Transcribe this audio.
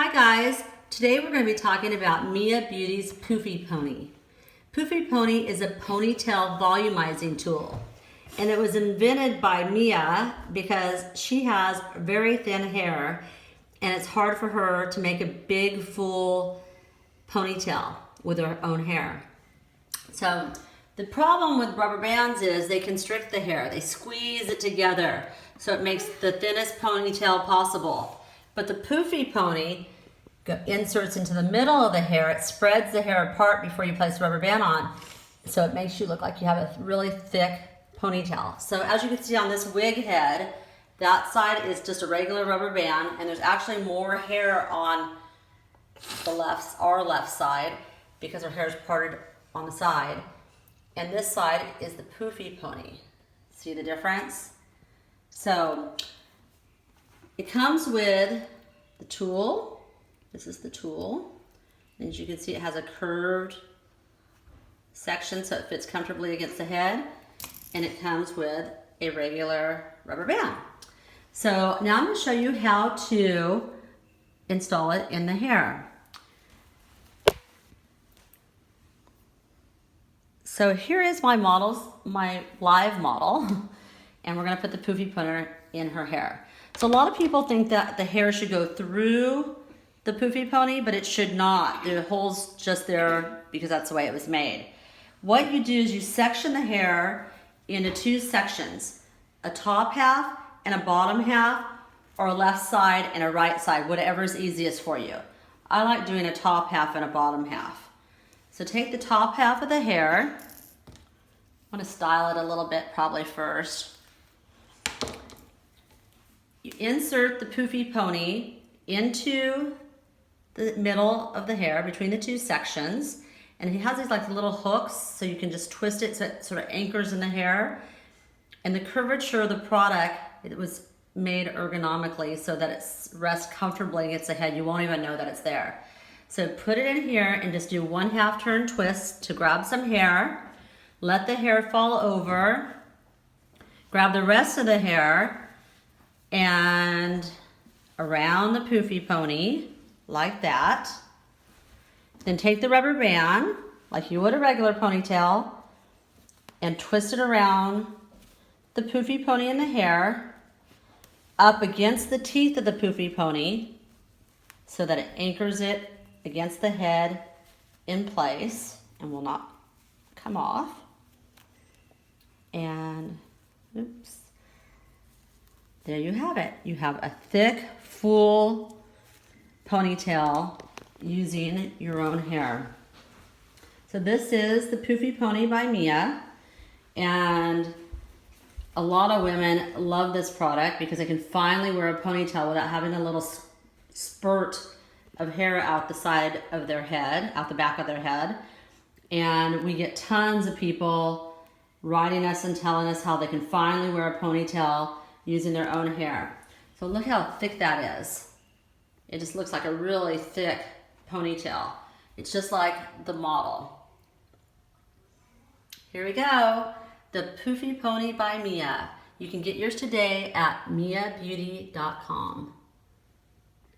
Hi guys, today we're going to be talking about Mia Beauty's Poofy Pony. Poofy Pony is a ponytail volumizing tool, and it was invented by Mia because she has very thin hair and it's hard for her to make a big full ponytail with her own hair. So the problem with rubber bands is they constrict the hair, they squeeze it together so it makes the thinnest ponytail possible. But the Poofy Pony inserts into the middle of the hair. It spreads the hair apart before you place the rubber band on. So it makes you look like you have a really thick ponytail. So as you can see on this wig head, that side is just a regular rubber band, and there's actually more hair on our left side because our hair is parted on the side. And this side is the Poofy Pony. See the difference? So it comes with the tool. This is the tool. And as you can see, it has a curved section so it fits comfortably against the head. And it comes with a regular rubber band. So now I'm going to show you how to install it in the hair. So here is my live model. And we're going to put the Poofy Pony in her hair. So a lot of people think that the hair should go through the Poofy Pony, but it should not. The hole's just there because that's the way it was made. What you do is you section the hair into two sections, a top half and a bottom half, or a left side and a right side, whatever is easiest for you. I like doing a top half and a bottom half. So take the top half of the hair. I want to style it a little bit probably first. You insert the Poofy Pony into the middle of the hair between the two sections, and it has these like little hooks so you can just twist it so it sort of anchors in the hair. And the curvature of the product, it was made ergonomically so that it rests comfortably against the head. You won't even know that it's there. So put it in here and just do 1/2 turn twist to grab some hair. Let the hair fall over. Grab the rest of the hair and around the Poofy Pony like that. Then take the rubber band like you would a regular ponytail and twist it around the Poofy Pony in the hair up against the teeth of the Poofy Pony so that it anchors it against the head in place and will not come off. And oops. There you have it. You have a thick, full ponytail using your own hair. So this is the Poofy Pony by Mia, and a lot of women love this product because they can finally wear a ponytail without having a little spurt of hair out the side of their head, out the back of their head. And we get tons of people writing us and telling us how they can finally wear a ponytail using their own hair. So look how thick that is. It just looks like a really thick ponytail. It's just like the model. Here we go. The Poofy Pony by Mia. You can get yours today at miabeauty.com.